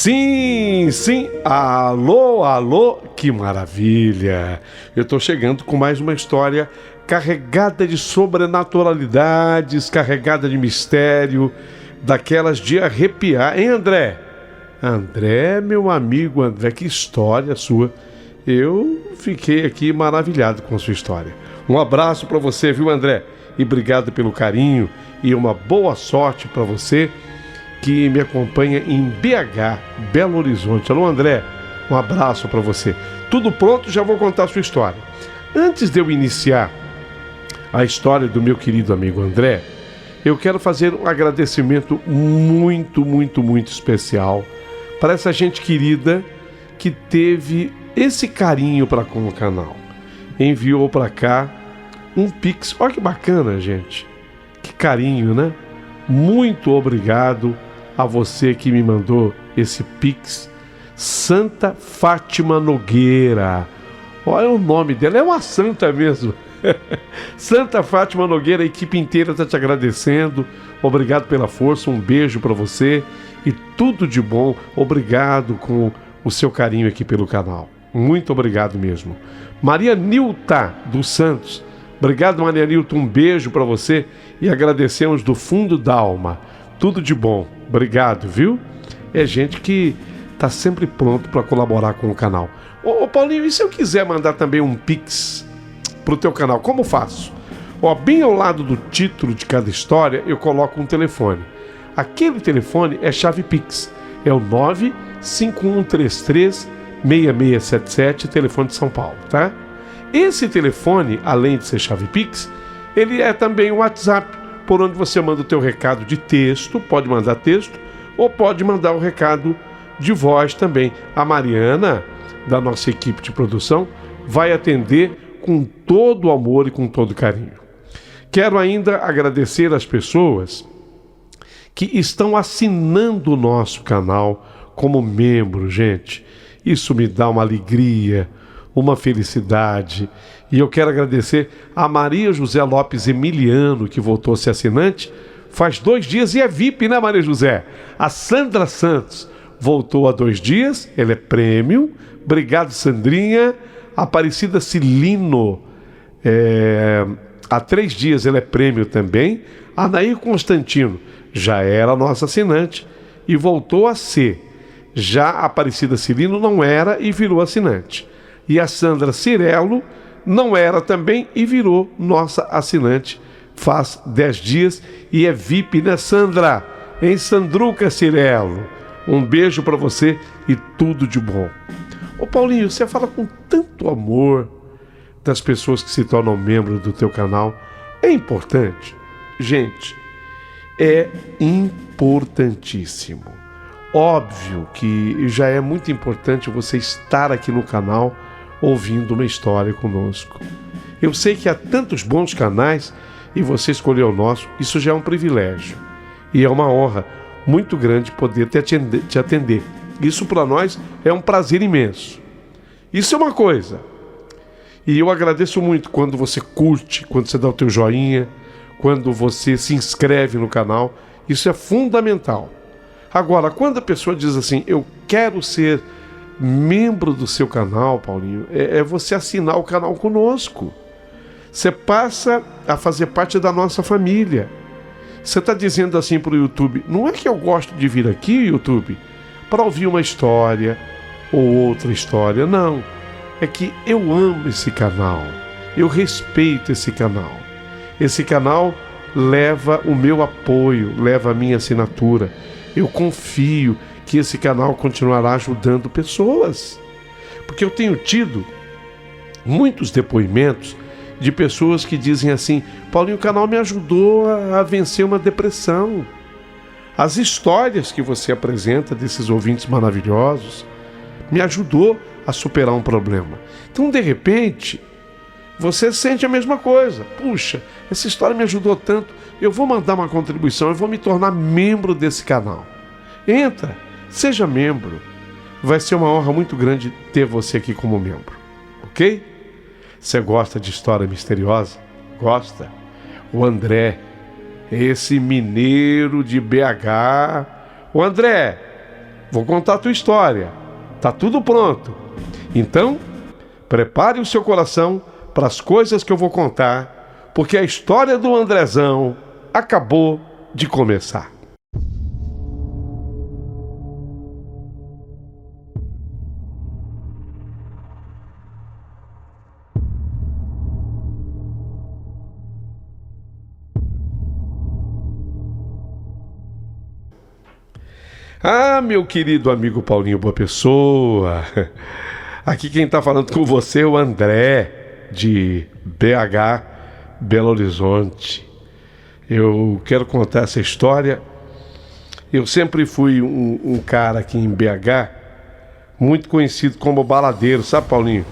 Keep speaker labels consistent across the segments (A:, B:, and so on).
A: Sim, sim, alô, alô, que maravilha! Eu estou chegando com mais uma história carregada de sobrenaturalidades, carregada de mistério, daquelas de arrepiar, hein, André? André, meu amigo André, que história sua! Eu fiquei aqui maravilhado com a sua história. Um abraço para você, viu, André? E obrigado pelo carinho e uma boa sorte para você que me acompanha em BH, Belo Horizonte. Alô, André, um abraço para você. Tudo pronto, já vou contar a sua história. Antes de eu iniciar a história do meu querido amigo André, eu quero fazer um agradecimento muito especial para essa gente querida que teve esse carinho para com o canal. Enviou para cá um Pix. Olha que bacana, gente. Que carinho, né? Muito obrigado a você que me mandou esse Pix. Santa Fátima Nogueira. Olha o nome dela, é uma santa mesmo. Santa Fátima Nogueira, a equipe inteira está te agradecendo. Obrigado pela força, um beijo para você e tudo de bom. Obrigado com o seu carinho aqui pelo canal. Muito obrigado mesmo. Maria Nilta dos Santos. Obrigado, Maria Nilta, um beijo para você e agradecemos do fundo da alma. Tudo de bom. Obrigado, viu? É gente que está sempre pronto para colaborar com o canal. Ô Paulinho, e se eu quiser mandar também um Pix pro teu canal, como faço? Ó, bem ao lado do título de cada história, eu coloco um telefone. Aquele telefone é chave Pix. É o 95133-6677, telefone de São Paulo, tá? Esse telefone, além de ser chave Pix, ele é também o WhatsApp, por onde você manda o teu recado de texto, pode mandar texto, ou pode mandar o recado de voz também. A Mariana, da nossa equipe de produção, vai atender com todo o amor e com todo carinho. Quero ainda agradecer às pessoas que estão assinando o nosso canal como membro, gente. Isso me dá uma alegria, uma felicidade. E eu quero agradecer a Maria José Lopes Emiliano, que voltou a ser assinante faz 2 dias e é VIP, né, Maria José? A Sandra Santos voltou há 2 dias, ela é prêmio. Obrigado, Sandrinha. Aparecida Cilino, há 3 dias ela é prêmio também. Anaí Constantino já era nossa assinante e voltou a ser. Já a Aparecida Cilino não era e virou assinante. E a Sandra Cirello não era também e virou nossa assinante faz 10 dias e é VIP, né, Sandra? Em Sandruca Cirello. Um beijo para você e tudo de bom. Ô Paulinho, você fala com tanto amor das pessoas que se tornam membros do teu canal. É importante? Gente, é importantíssimo. Óbvio que já é muito importante você estar aqui no canal ouvindo uma história conosco. Eu sei que há tantos bons canais e você escolheu o nosso, isso já é um privilégio. E é uma honra muito grande poder te atender. Isso para nós é um prazer imenso. Isso é uma coisa. E eu agradeço muito quando você curte, quando você dá o teu joinha, quando você se inscreve no canal. Isso é fundamental. Agora, quando a pessoa diz assim, eu quero ser membro do seu canal, Paulinho, é você assinar o canal conosco. Você passa a fazer parte da nossa família. Você está dizendo assim para o YouTube, não é que eu gosto de vir aqui, YouTube, para ouvir uma história ou outra história, não. É que eu amo esse canal, eu respeito esse canal. Esse canal leva o meu apoio, leva a minha assinatura. Eu confio que esse canal continuará ajudando pessoas. Porque eu tenho tido muitos depoimentos de pessoas que dizem assim, Paulinho, o canal me ajudou a vencer uma depressão. As histórias que você apresenta desses ouvintes maravilhosos me ajudou a superar um problema. Então, de repente, você sente a mesma coisa. Puxa, essa história me ajudou tanto, eu vou mandar uma contribuição, eu vou me tornar membro desse canal. Entra, seja membro. Vai ser uma honra muito grande ter você aqui como membro, ok? Você gosta de história misteriosa? Gosta? O André, esse mineiro de BH. O André, vou contar a tua história. Tá tudo pronto. Então, prepare o seu coração para as coisas que eu vou contar, porque a história do Andrezão acabou de começar. Ah, meu querido amigo Paulinho Boa Pessoa, aqui quem está falando com você é o André, de BH, Belo Horizonte. Eu quero contar essa história. Eu sempre fui um cara aqui em BH, muito conhecido como baladeiro, sabe, Paulinho?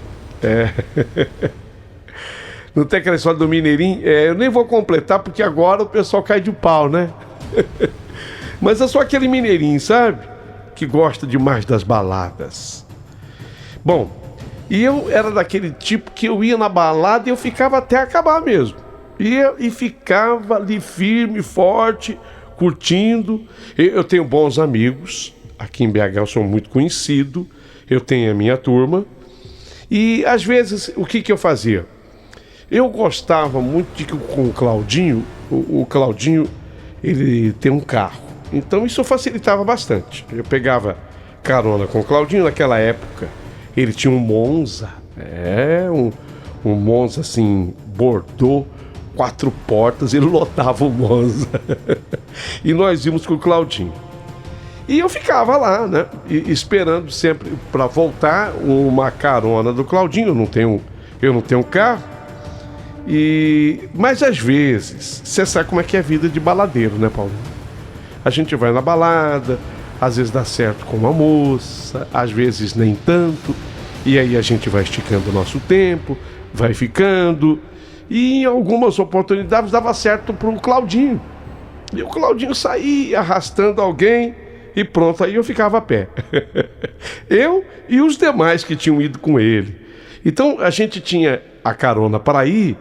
A: Não tem aquela história do Mineirinho? Eu nem vou completar, porque agora o pessoal cai de pau, né? Mas eu sou aquele mineirinho, sabe? Que gosta demais das baladas. Bom, e eu era daquele tipo que eu ia na balada e eu ficava até acabar mesmo. Ia e ficava ali firme, forte, curtindo. Eu tenho bons amigos. Aqui em BH eu sou muito conhecido. Eu tenho a minha turma. E às vezes, o que eu fazia? Eu gostava muito de que com o Claudinho, o Claudinho, ele tem um carro. Então isso facilitava bastante. Eu pegava carona com o Claudinho naquela época. Ele tinha um Monza, um Monza assim, Bordeaux, 4 portas, ele lotava o Monza. E nós íamos com o Claudinho. E eu ficava lá, né, esperando sempre para voltar uma carona do Claudinho. Eu não tenho carro. Mas às vezes, você sabe como é que é a vida de baladeiro, né, Paulo? A gente vai na balada, às vezes dá certo com uma moça, às vezes nem tanto, e aí a gente vai esticando o nosso tempo, vai ficando, e em algumas oportunidades dava certo pro Claudinho. E o Claudinho saía arrastando alguém e pronto, aí eu ficava a pé. Eu e os demais que tinham ido com ele. Então a gente tinha a carona para ir,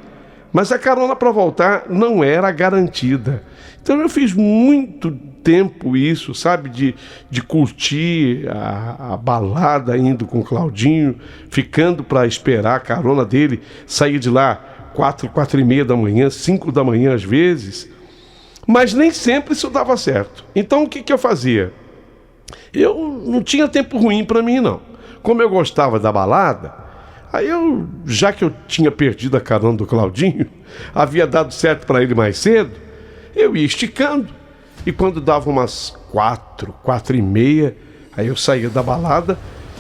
A: mas a carona para voltar não era garantida. Então eu fiz muito tempo isso, sabe? De curtir a balada indo com o Claudinho, ficando para esperar a carona dele, sair de lá 4h30 da manhã, 5 da manhã às vezes. Mas nem sempre isso dava certo. Então o que eu fazia? Eu não tinha tempo ruim para mim, não. Como eu gostava da balada, aí já que eu tinha perdido a carona do Claudinho, havia dado certo para ele mais cedo, eu ia esticando. E quando dava umas 4h30, aí eu saía da balada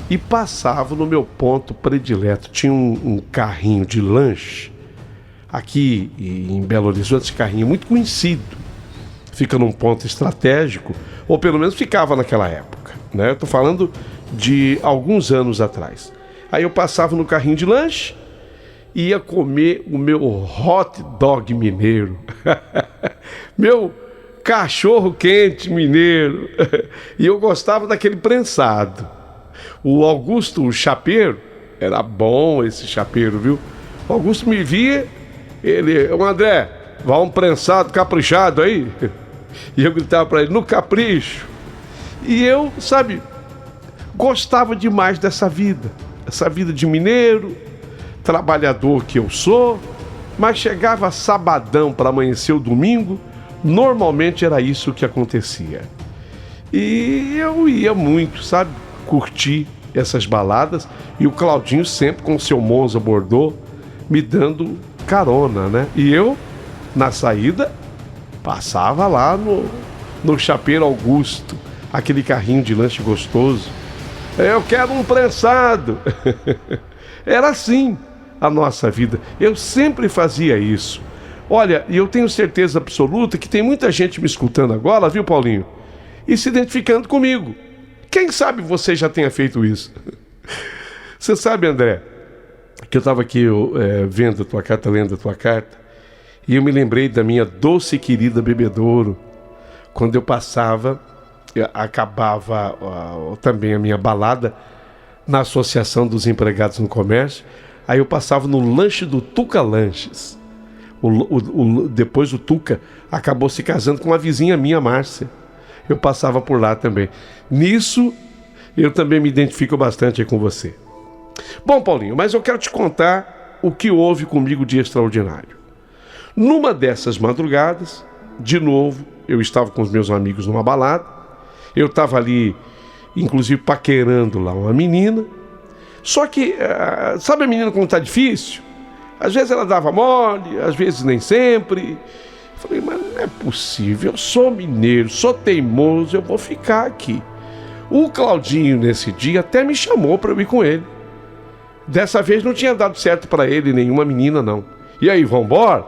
A: e passava no meu ponto predileto. Tinha um carrinho de lanche aqui em Belo Horizonte, esse carrinho é muito conhecido. Fica num ponto estratégico, ou pelo menos ficava naquela época, né? Eu tô falando de alguns anos atrás. Aí eu passava no carrinho de lanche e ia comer o meu hot dog mineiro. Meu cachorro quente mineiro. E eu gostava daquele prensado. O Augusto, o chapeiro, era bom esse chapeiro, viu? O Augusto me via, ô André, vai um prensado caprichado aí? E eu gritava para ele, no capricho. E eu, sabe, gostava demais dessa vida. Essa vida de mineiro, trabalhador que eu sou. Mas chegava sabadão para amanhecer o domingo, normalmente era isso que acontecia. E eu ia muito, sabe, curtir essas baladas. E o Claudinho sempre com o seu Monza Bordeaux me dando carona, né? E eu, na saída, passava lá no Chapeiro Augusto, aquele carrinho de lanche gostoso. Eu quero um prensado. Era assim a nossa vida. Eu sempre fazia isso. Olha, e eu tenho certeza absoluta que tem muita gente me escutando agora, viu, Paulinho? E se identificando comigo. Quem sabe você já tenha feito isso? Você sabe, André, que eu estava aqui vendo a tua carta, lendo a tua carta, e eu me lembrei da minha doce e querida Bebedouro, quando eu passava, acabava também a minha balada na Associação dos Empregados no Comércio, aí eu passava no lanche do Tuca Lanches. Depois o Tuca acabou se casando com uma vizinha minha, Márcia. Eu passava por lá também. Nisso, Eu também me identifico bastante com você. Bom, Paulinho, mas eu quero te contar o que houve comigo de extraordinário. Numa dessas madrugadas, de novo, eu estava com os meus amigos numa balada. Eu estava ali, inclusive, paquerando lá uma menina. Só que, sabe a menina como tá difícil? Às vezes ela dava mole, às vezes nem sempre. Falei, mas não é possível, eu sou mineiro, sou teimoso, eu vou ficar aqui. O Claudinho, nesse dia, até me chamou para eu ir com ele. Dessa vez não tinha dado certo para ele, nenhuma menina, não. E aí, vambora?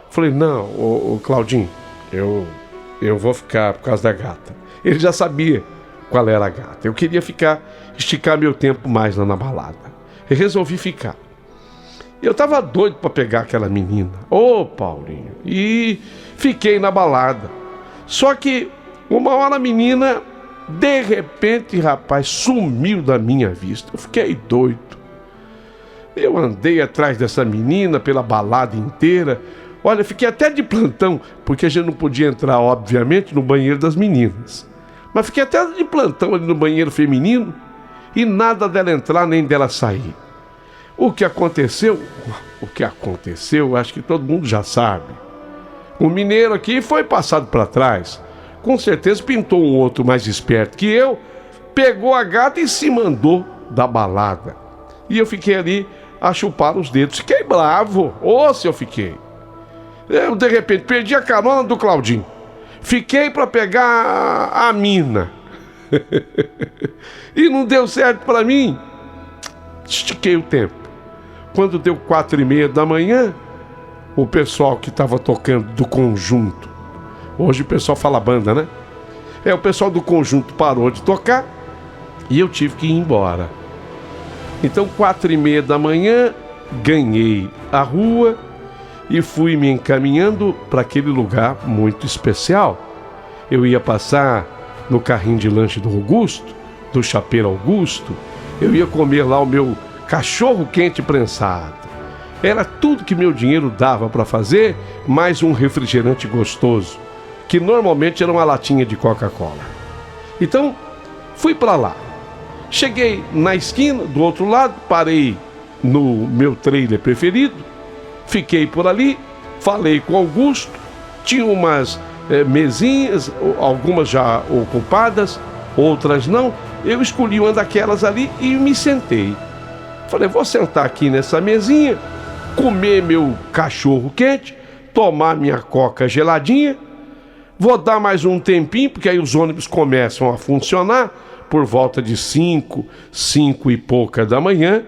A: Falei, não, ô Claudinho, eu vou ficar por causa da gata. Ele já sabia qual era a gata. Eu queria esticar meu tempo mais lá na balada. Eu resolvi ficar. Eu tava doido para pegar aquela menina. Ô, Paulinho. E fiquei na balada. Só que uma hora a menina, de repente, rapaz, sumiu da minha vista. Eu fiquei doido. Eu andei atrás dessa menina pela balada inteira. Olha, fiquei até de plantão, porque a gente não podia entrar, obviamente, no banheiro das meninas. Mas fiquei até de plantão ali no banheiro feminino e nada dela entrar nem dela sair. O que aconteceu, acho que todo mundo já sabe. O mineiro aqui foi passado para trás. Com certeza pintou um outro mais esperto que eu, pegou a gata e se mandou da balada. E eu fiquei ali a chupar os dedos. Fiquei bravo. Se eu fiquei. Eu, de repente, perdi a carona do Claudinho. Fiquei para pegar a mina. E não deu certo para mim. Estiquei o tempo. Quando deu 4:30 da manhã, o pessoal que estava tocando do conjunto, hoje o pessoal fala banda, né? O pessoal do conjunto parou de tocar e eu tive que ir embora. Então, 4:30 da manhã, ganhei a rua e fui me encaminhando para aquele lugar muito especial. Eu ia passar no carrinho de lanche do Augusto, do Chapeiro Augusto. Eu ia comer lá o meu cachorro quente prensado. Era tudo que meu dinheiro dava para fazer, mais um refrigerante gostoso, que normalmente era uma latinha de Coca-Cola. Então, fui para lá. Cheguei na esquina, do outro lado, parei no meu trailer preferido, fiquei por ali, falei com o Augusto, tinha umas mesinhas, algumas já ocupadas, outras não. Eu escolhi uma daquelas ali e me sentei. Falei, vou sentar aqui nessa mesinha, comer meu cachorro quente, tomar minha coca geladinha, vou dar mais um tempinho, porque aí os ônibus começam a funcionar por volta de 5 e pouca da manhã.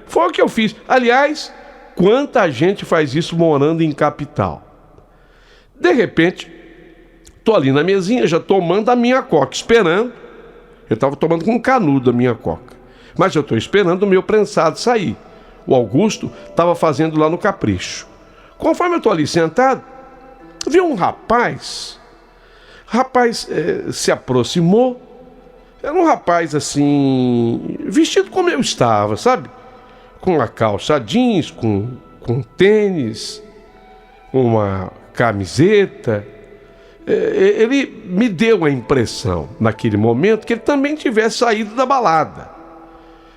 A: Foi o que eu fiz. Aliás, quanta gente faz isso morando em capital. De repente, tô ali na mesinha, já tomando a minha coca, esperando. Eu estava tomando com canudo a minha coca. Mas eu estou esperando o meu prensado sair. O Augusto estava fazendo lá no Capricho. Conforme eu estou ali sentado, vi um rapaz. Rapaz se aproximou. Era um rapaz assim, vestido como eu estava, sabe? Com uma calça jeans, com tênis, uma camiseta. Ele me deu a impressão, naquele momento, que ele também tivesse saído da balada.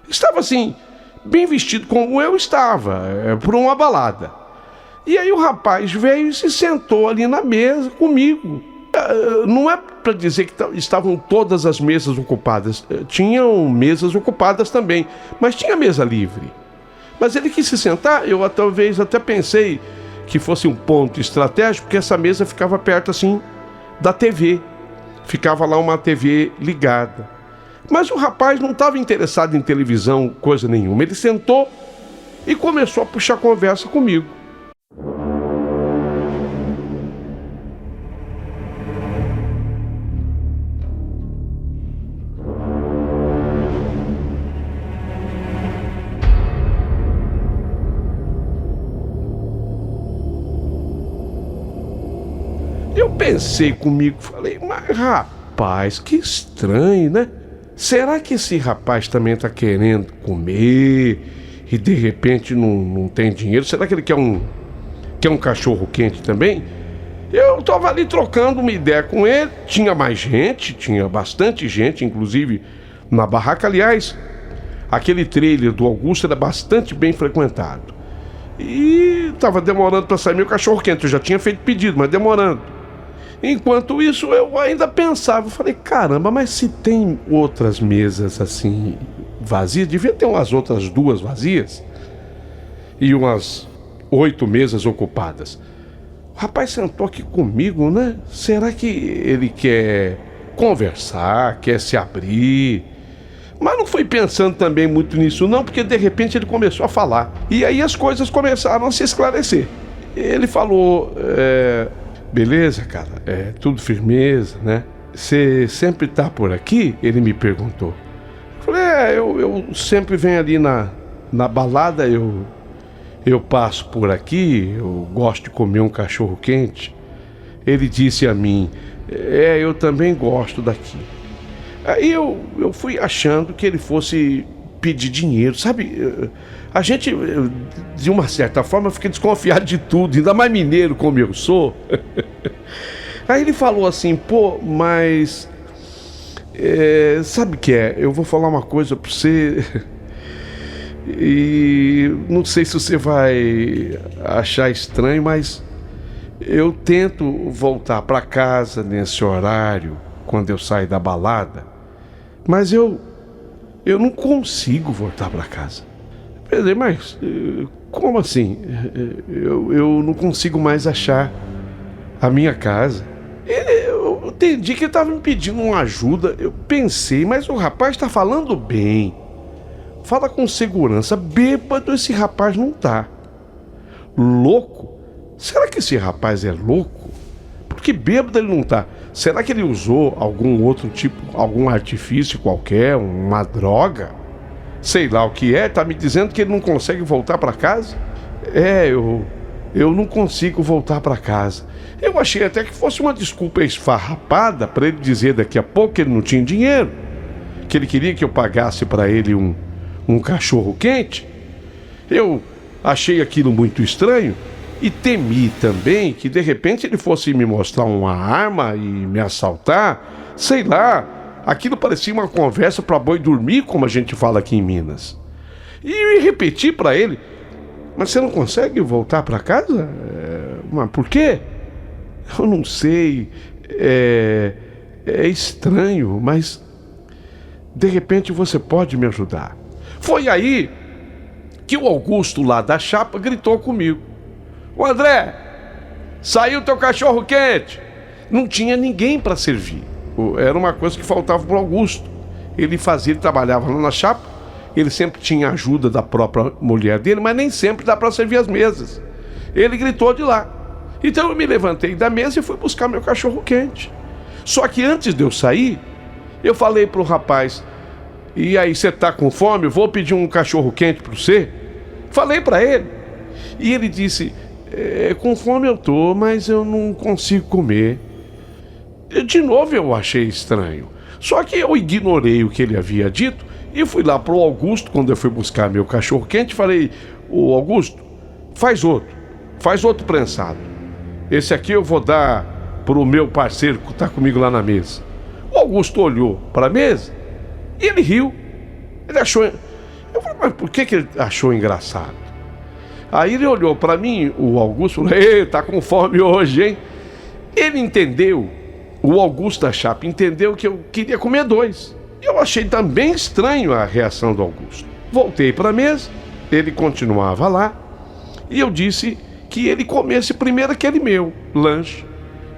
A: Estava assim, bem vestido como eu estava, por uma balada. E aí o rapaz veio e se sentou ali na mesa comigo. Não é para dizer que estavam todas as mesas ocupadas. Tinham mesas ocupadas também, mas tinha mesa livre. Mas ele quis se sentar, eu talvez até pensei que fosse um ponto estratégico, porque essa mesa ficava perto assim da TV. Ficava lá uma TV ligada. Mas o rapaz não estava interessado em televisão, coisa nenhuma. Ele sentou e começou a puxar conversa comigo. Eu pensei comigo, falei, mas rapaz, que estranho, né? Será que esse rapaz também está querendo comer e de repente não tem dinheiro? Será que ele quer um cachorro quente também? Eu estava ali trocando uma ideia com ele, tinha mais gente, tinha bastante gente, inclusive na barraca. Aliás, aquele trailer do Augusto era bastante bem frequentado. E estava demorando para sair meu cachorro quente. Eu já tinha feito pedido, mas demorando. Enquanto isso, eu ainda pensava. Eu falei, caramba, mas se tem outras mesas assim vazias, devia ter umas outras 2 vazias e umas 8 mesas ocupadas. O rapaz sentou aqui comigo, né? Será que ele quer conversar, quer se abrir? Mas não fui pensando também muito nisso não, porque de repente ele começou a falar. E aí as coisas começaram a se esclarecer. Ele falou, beleza, cara, tudo firmeza, né? Você sempre tá por aqui? Ele me perguntou. Eu falei, eu sempre venho ali na balada, eu passo por aqui, eu gosto de comer um cachorro quente. Ele disse a mim, eu também gosto daqui. Aí eu fui achando que ele fosse pedir dinheiro, sabe? A gente, de uma certa forma, fica desconfiado de tudo, ainda mais mineiro como eu sou. Aí ele falou assim, pô, mas... sabe o que é? Eu vou falar uma coisa pra você... E não sei se você vai achar estranho, mas eu tento voltar pra casa nesse horário, quando eu saio da balada, mas eu não consigo voltar pra casa. Mas como assim? Eu não consigo mais achar a minha casa. Eu entendi que ele estava me pedindo uma ajuda. Eu pensei, mas o rapaz está falando bem. Fala com segurança. Bêbado esse rapaz não tá. Louco? Será que esse rapaz é louco? Porque bêbado ele não tá. Será que ele usou algum outro tipo, algum artifício qualquer, uma droga? Sei lá o que é, tá me dizendo que ele não consegue voltar para casa? Eu não consigo voltar para casa. Eu achei até que fosse uma desculpa esfarrapada para ele dizer daqui a pouco que ele não tinha dinheiro, que ele queria que eu pagasse para ele um cachorro quente. Eu achei aquilo muito estranho e temi também que de repente ele fosse me mostrar uma arma e me assaltar, sei lá. Aquilo parecia uma conversa para boi dormir, como a gente fala aqui em Minas. E eu repeti para ele, mas você não consegue voltar para casa? Mas por quê? Eu não sei, é estranho, mas de repente você pode me ajudar. Foi aí que o Augusto lá da chapa gritou comigo. Ô André, saiu teu cachorro quente. Não tinha ninguém para servir. Era uma coisa que faltava pro Augusto. Ele trabalhava lá na chapa, ele sempre tinha ajuda da própria mulher dele, mas nem sempre dá para servir as mesas. Ele gritou de lá. Então eu me levantei da mesa e fui buscar meu cachorro quente. Só que antes de eu sair, eu falei pro rapaz, e aí, você tá com fome? Eu vou pedir um cachorro quente para você? Falei para ele. E ele disse, com fome eu tô, mas eu não consigo comer. De novo eu achei estranho. Só que eu ignorei o que ele havia dito e fui lá pro Augusto, quando eu fui buscar meu cachorro quente, falei, ô Augusto, faz outro prensado. Esse aqui eu vou dar pro meu parceiro que tá comigo lá na mesa. O Augusto olhou para a mesa e ele riu. Ele achou... Eu falei, mas por que ele achou engraçado? Aí ele olhou para mim, o Augusto, falou, ei, tá com fome hoje, hein? Ele entendeu, o Augusto da chapa entendeu que eu queria comer 2. Eu achei também estranho a reação do Augusto. Voltei para a mesa, ele continuava lá, e eu disse que ele comesse primeiro aquele meu lanche,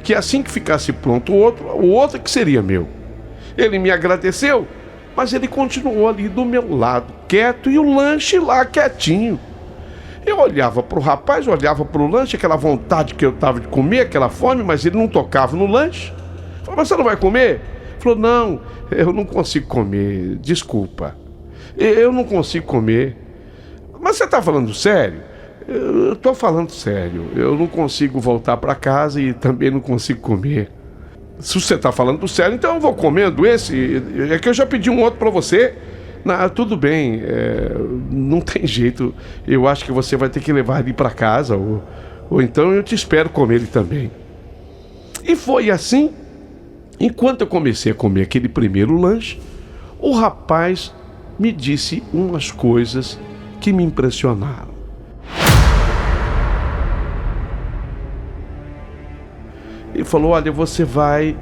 A: que assim que ficasse pronto o outro que seria meu. Ele me agradeceu, mas ele continuou ali do meu lado, quieto, e o lanche lá quietinho. Eu olhava pro rapaz, olhava pro lanche, aquela vontade que eu tava de comer, aquela fome, mas ele não tocava no lanche. Falei, mas você não vai comer? Ele falou, não, eu não consigo comer, desculpa. Eu não consigo comer. Mas você tá falando sério? Eu tô falando sério, eu não consigo voltar para casa e também não consigo comer. Se você tá falando sério, então eu vou comendo esse. É que eu já pedi um outro para você. Não, tudo bem, não tem jeito. Eu acho que você vai ter que levar ele para casa, ou então eu te espero comer ele também. E foi assim. Enquanto eu comecei a comer aquele primeiro lanche, o rapaz me disse umas coisas que me impressionaram. Ele falou: olha, você vai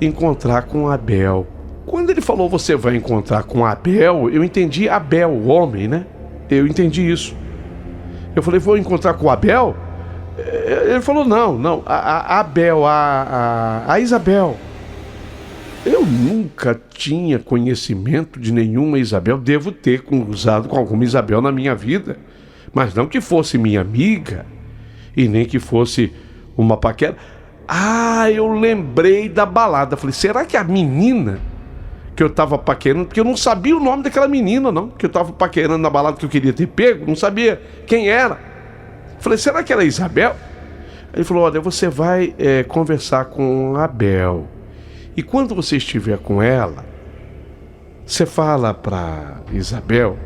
A: encontrar com Abel. Quando ele falou você vai encontrar com Abel, eu entendi Abel, o homem, né? Eu entendi isso. Eu falei: vou encontrar com Abel? Ele falou: não, a Abel, a Isabel. Eu nunca tinha conhecimento de nenhuma Isabel. Devo ter cruzado com alguma Isabel na minha vida, mas não que fosse minha amiga e nem que fosse uma paquera. Eu lembrei da balada. Falei: será que a menina que eu tava paquerando, porque eu não sabia o nome daquela menina, não, que eu tava paquerando na balada, que eu queria ter pego, não sabia quem era. Falei: será que era a Isabel? Ele falou: olha, você vai conversar com a Abel. E quando você estiver com ela, você fala para Isabel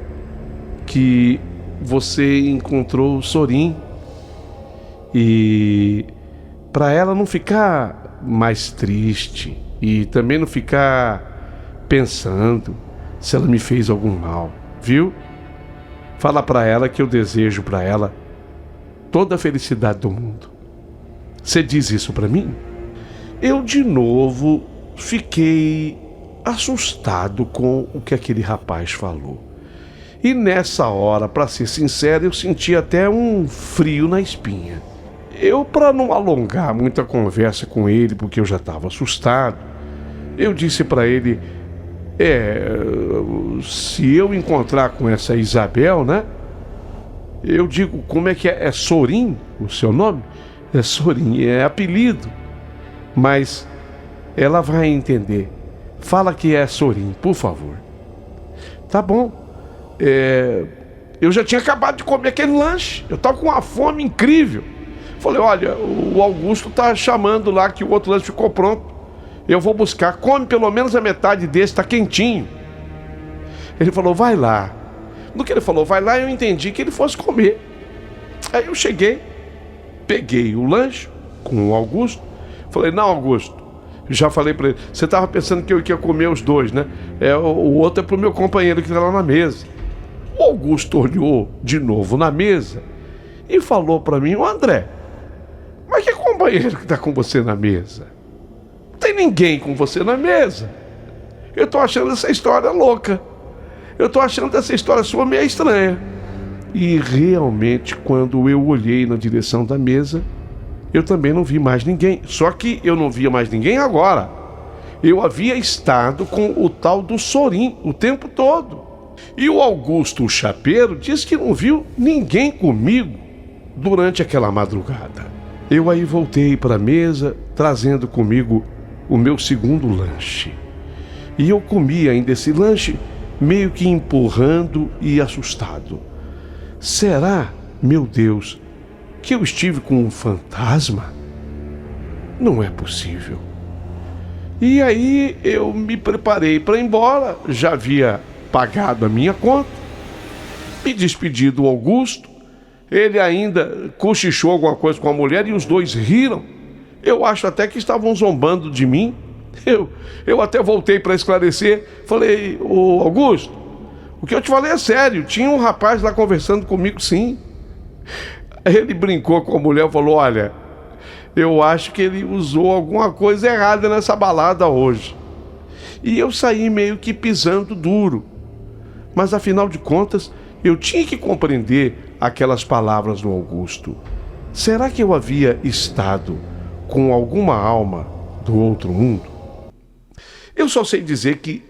A: que você encontrou o Sorim. E para ela não ficar mais triste e também não ficar pensando se ela me fez algum mal, viu? Fala para ela que eu desejo para ela toda a felicidade do mundo. Você diz isso para mim? Eu de novo fiquei assustado com o que aquele rapaz falou. E nessa hora, para ser sincero, eu senti até um frio na espinha. Eu, para não alongar muita conversa com ele, porque eu já estava assustado, eu disse para ele: se eu encontrar com essa Isabel, né? Eu digo: como é que é? É Sorim o seu nome? É Sorim, é apelido. Mas ela vai entender. Fala que é Sorim, por favor. Tá bom. Eu já tinha acabado de comer aquele lanche. Eu estava com uma fome incrível. Falei: olha, o Augusto tá chamando lá que o outro lanche ficou pronto. Eu vou buscar. Come pelo menos a metade desse, tá quentinho. Ele falou: vai lá. No que ele falou vai lá, eu entendi que ele fosse comer. Aí eu cheguei, peguei o lanche com o Augusto. Falei: não, Augusto, já falei para ele, você estava pensando que eu ia comer os dois, né? O outro é pro meu companheiro que está lá na mesa. O Augusto olhou de novo na mesa e falou para mim: ô André, mas que companheiro que está com você na mesa? Não tem ninguém com você na mesa. Eu tô achando essa história louca. Eu tô achando essa história sua meio estranha. E realmente, quando eu olhei na direção da mesa, eu também não vi mais ninguém. Só que eu não via mais ninguém agora. Eu havia estado com o tal do Sorim o tempo todo. E o Augusto, o chapeiro, disse que não viu ninguém comigo durante aquela madrugada. Eu aí voltei para a mesa, trazendo comigo o meu segundo lanche. E eu comi ainda esse lanche, meio que empurrando e assustado. Será, meu Deus, que eu estive com um fantasma? Não é possível. E aí eu me preparei para ir embora, já havia pagado a minha conta, me despedi do Augusto, ele ainda cochichou alguma coisa com a mulher e os dois riram. Eu acho até que estavam zombando de mim. Eu até voltei para esclarecer, falei: ô Augusto, o que eu te falei é sério, tinha um rapaz lá conversando comigo, sim. Ele brincou com a mulher e falou: olha, eu acho que ele usou alguma coisa errada nessa balada hoje. E eu saí meio que pisando duro. Mas afinal de contas, eu tinha que compreender aquelas palavras do Augusto. Será que eu havia estado com alguma alma do outro mundo? Eu só sei dizer que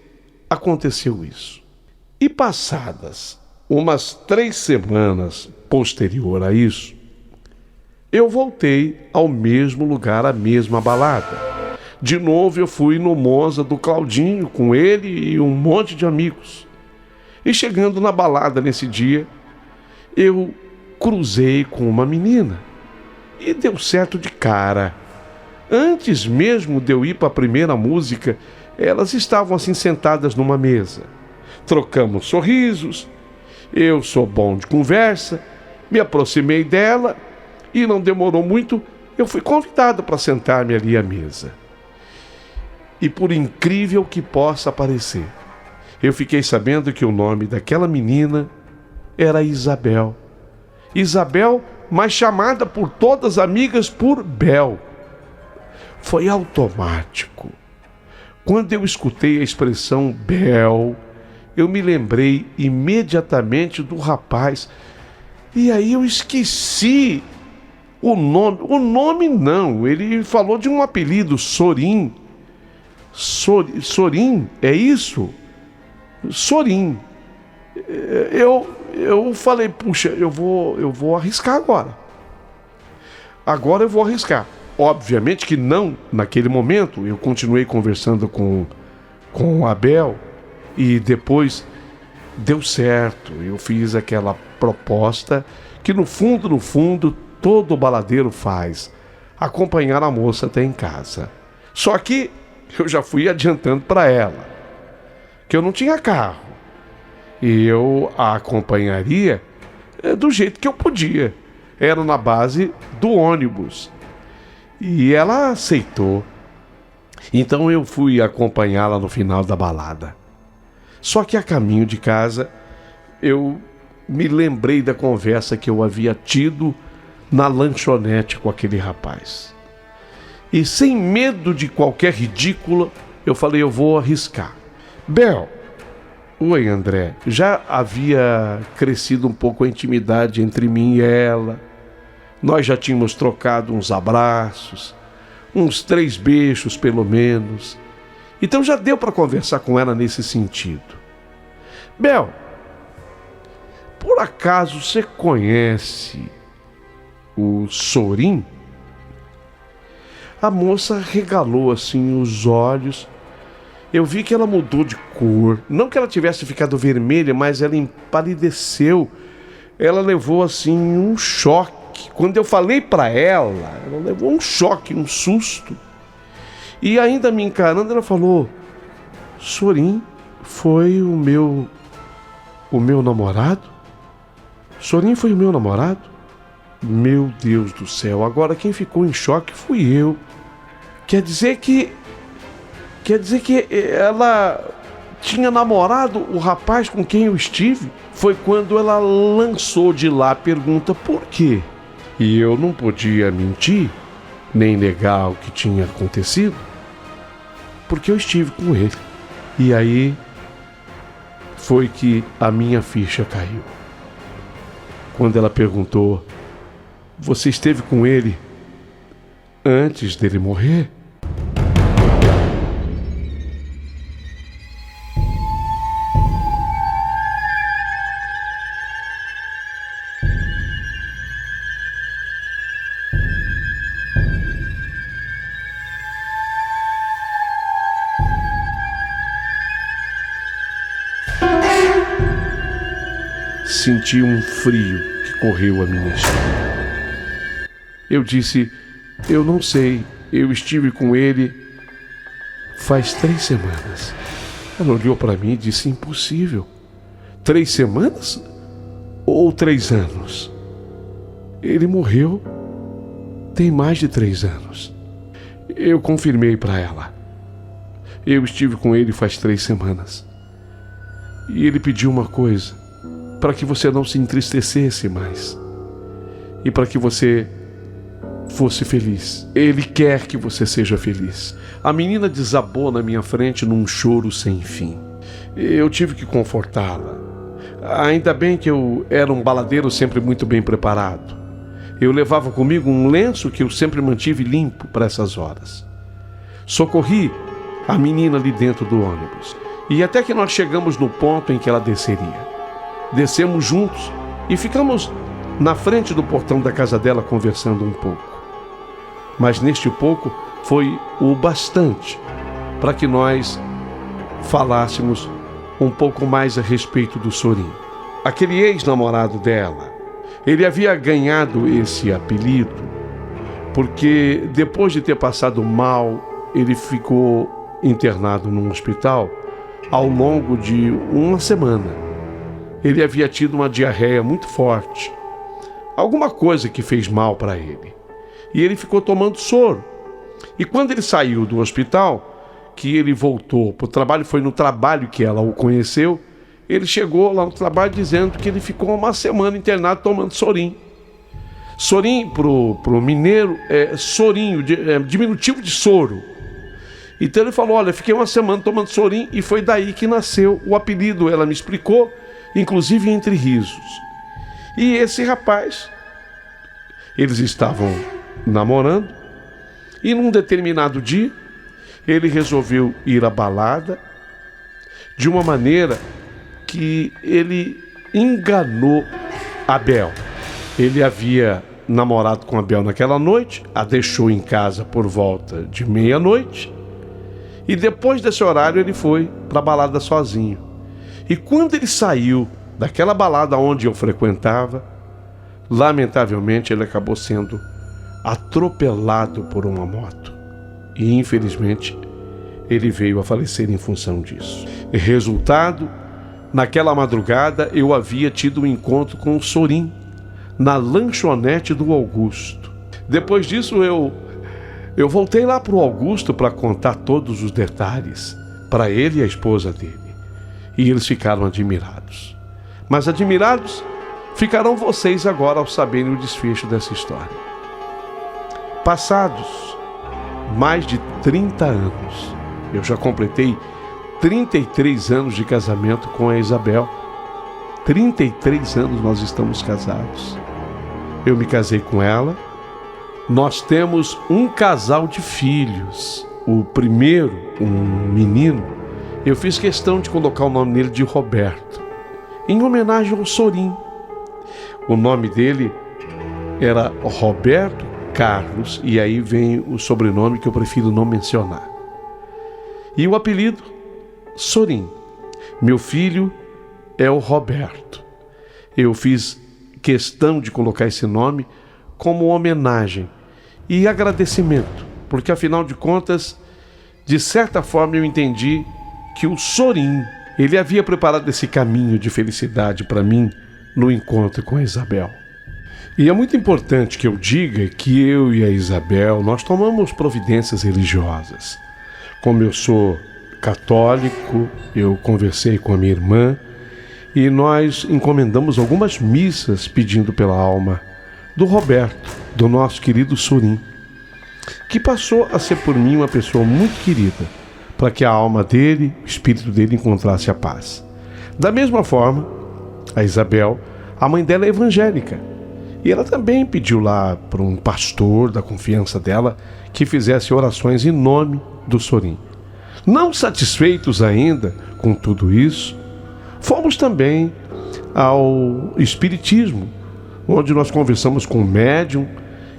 A: aconteceu isso. E passadas umas 3 semanas posterior a isso, eu voltei ao mesmo lugar, à mesma balada. De novo eu fui no Monza do Claudinho, com ele e um monte de amigos. E chegando na balada nesse dia, eu cruzei com uma menina. E deu certo de cara. Antes mesmo de eu ir para a primeira música, elas estavam assim sentadas numa mesa. Trocamos sorrisos, eu sou bom de conversa, me aproximei dela e não demorou muito, eu fui convidado para sentar-me ali à mesa. E por incrível que possa parecer, eu fiquei sabendo que o nome daquela menina era Isabel. Isabel, mas chamada por todas as amigas por Bel. Foi automático. Quando eu escutei a expressão Bel, eu me lembrei imediatamente do rapaz. E aí eu esqueci o nome. O nome não, ele falou de um apelido, Sorim. Sorim, é isso? Sorim. Eu falei, puxa, eu vou arriscar agora. Agora eu vou arriscar. Obviamente que não, naquele momento, eu continuei conversando com o Abel e depois deu certo. Eu fiz aquela proposta que no fundo, todo baladeiro faz. Acompanhar a moça até em casa. Só que eu já fui adiantando para ela que eu não tinha carro. E eu a acompanharia do jeito que eu podia. Era na base do ônibus. E ela aceitou. Então eu fui acompanhá-la no final da balada. Só que a caminho de casa, eu me lembrei da conversa que eu havia tido na lanchonete com aquele rapaz. E sem medo de qualquer ridículo, eu falei, eu vou arriscar. Bel, oi André, já havia crescido um pouco a intimidade entre mim e ela. Nós já tínhamos trocado uns abraços, uns 3 beijos pelo menos. Então já deu para conversar com ela nesse sentido. Bel, por acaso você conhece o Sorim? A moça regalou assim os olhos. Eu vi que ela mudou de cor. Não que ela tivesse ficado vermelha, mas ela empalideceu. Ela levou assim um choque. Quando eu falei para ela levou um choque, um susto. E ainda me encarando, ela falou, Sorim foi o meu namorado? Sorim foi o meu namorado? Meu Deus do céu, agora quem ficou em choque fui eu. Quer dizer que ela tinha namorado o rapaz com quem eu estive? Foi quando ela lançou de lá a pergunta por quê? E eu não podia mentir, nem negar o que tinha acontecido, porque eu estive com ele. E aí foi que a minha ficha caiu. Quando ela perguntou, você esteve com ele antes dele morrer? Senti um frio que correu a minha espinha. Eu disse, eu não sei, eu estive com ele faz 3 semanas. Ela olhou para mim e disse, impossível. 3 semanas ou 3 anos? Ele morreu tem mais de 3 anos. Eu confirmei para ela. Eu estive com ele faz 3 semanas. E ele pediu uma coisa, para que você não se entristecesse mais e para que você fosse feliz. Ele quer que você seja feliz. A menina desabou na minha frente num choro sem fim. Eu tive que confortá-la. Ainda bem que eu era um baladeiro sempre muito bem preparado. Eu levava comigo um lenço que eu sempre mantive limpo para essas horas. Socorri a menina ali dentro do ônibus e até que nós chegamos no ponto em que ela desceria. Descemos juntos e ficamos na frente do portão da casa dela conversando um pouco. Mas neste pouco foi o bastante para que nós falássemos um pouco mais a respeito do Sorim. Aquele ex-namorado dela, ele havia ganhado esse apelido porque depois de ter passado mal, ele ficou internado num hospital ao longo de uma semana. Ele havia tido uma diarreia muito forte, alguma coisa que fez mal para ele. E ele ficou tomando soro. E quando ele saiu do hospital, que ele voltou para o trabalho, foi no trabalho que ela o conheceu, ele chegou lá no trabalho dizendo que ele ficou uma semana internado tomando Sorim. Sorim, pro mineiro, é sorinho, diminutivo de soro. Então ele falou, olha, fiquei uma semana tomando Sorim e foi daí que nasceu o apelido, ela me explicou, inclusive entre risos. E esse rapaz, eles estavam namorando e num determinado dia ele resolveu ir à balada de uma maneira que ele enganou Abel. Ele havia namorado com Abel naquela noite, a deixou em casa por volta de meia-noite e depois desse horário ele foi para a balada sozinho. E quando ele saiu daquela balada onde eu frequentava, lamentavelmente ele acabou sendo atropelado por uma moto. E infelizmente ele veio a falecer em função disso. Resultado, naquela madrugada eu havia tido um encontro com o Sorim na lanchonete do Augusto. Depois disso eu voltei lá para o Augusto para contar todos os detalhes para ele e a esposa dele. E eles ficaram admirados. Mas admirados ficarão vocês agora ao saberem o desfecho dessa história. Passados mais de 30 anos, eu já completei 33 anos de casamento com a Isabel. 33 anos nós estamos casados. Eu me casei com ela. Nós temos um casal de filhos. O primeiro, um menino, eu fiz questão de colocar o nome dele de Roberto, em homenagem ao Sorim. O nome dele era Roberto Carlos, e aí vem o sobrenome que eu prefiro não mencionar. E o apelido, Sorim. Meu filho é o Roberto. Eu fiz questão de colocar esse nome como homenagem e agradecimento, porque afinal de contas, de certa forma eu entendi que o Sorim, ele havia preparado esse caminho de felicidade para mim no encontro com a Isabel. E é muito importante que eu diga que eu e a Isabel, nós tomamos providências religiosas. Como eu sou católico, eu conversei com a minha irmã e nós encomendamos algumas missas pedindo pela alma do Roberto, do nosso querido Sorim, que passou a ser por mim uma pessoa muito querida, para que a alma dele, o espírito dele encontrasse a paz. Da mesma forma, a Isabel, a mãe dela é evangélica, e ela também pediu lá para um pastor da confiança dela que fizesse orações em nome do Sorim. Não satisfeitos ainda com tudo isso, fomos também ao Espiritismo, onde nós conversamos com um médium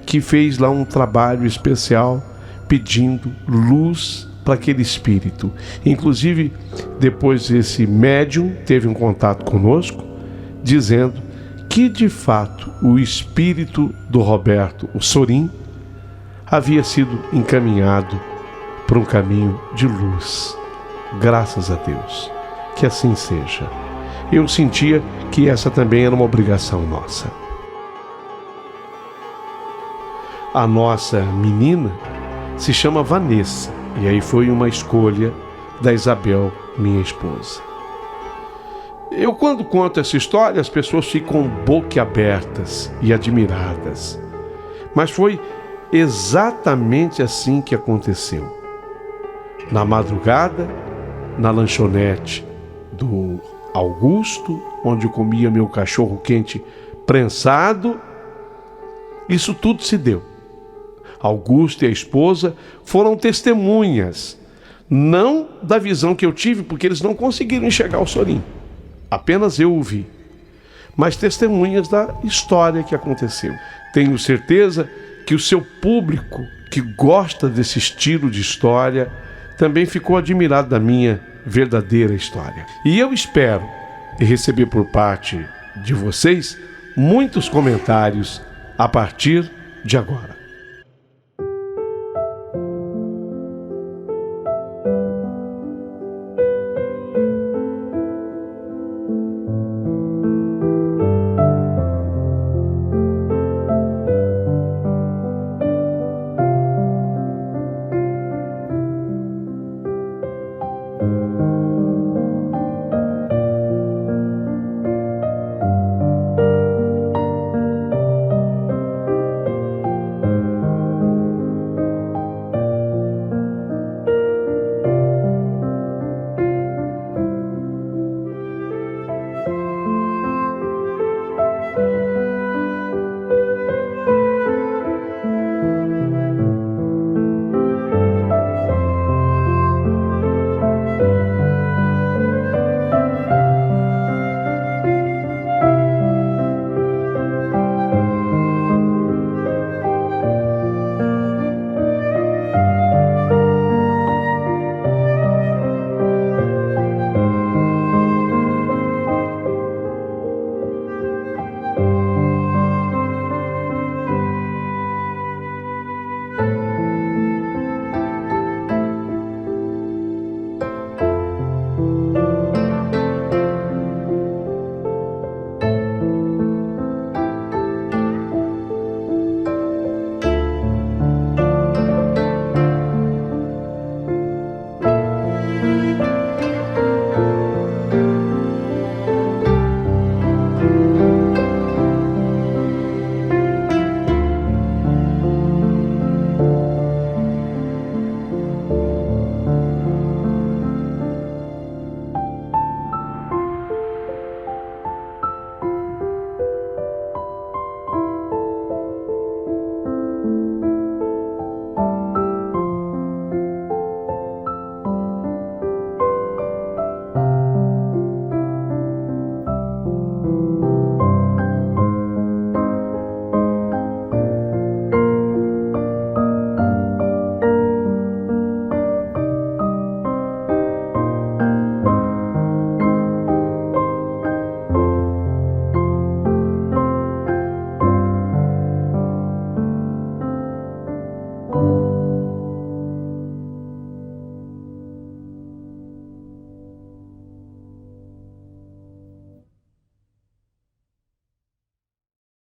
A: que fez lá um trabalho especial pedindo luz para aquele espírito. Inclusive, depois esse médium teve um contato conosco, dizendo que de fato o espírito do Roberto, o Sorim, havia sido encaminhado para um caminho de luz. Graças a Deus. Que assim seja. Eu sentia que essa também era uma obrigação nossa. A nossa menina se chama Vanessa, e aí foi uma escolha da Isabel, minha esposa. Eu, quando conto essa história, as pessoas ficam boquiabertas e admiradas. Mas foi exatamente assim que aconteceu. Na madrugada, na lanchonete do Augusto, onde eu comia meu cachorro quente prensado, isso tudo se deu. Augusto e a esposa foram testemunhas, não da visão que eu tive, porque eles não conseguiram enxergar o Sorim. Apenas eu o vi, mas testemunhas da história que aconteceu. Tenho certeza que o seu público, que gosta desse estilo de história, também ficou admirado da minha verdadeira história. E eu espero receber por parte de vocês muitos comentários a partir de agora.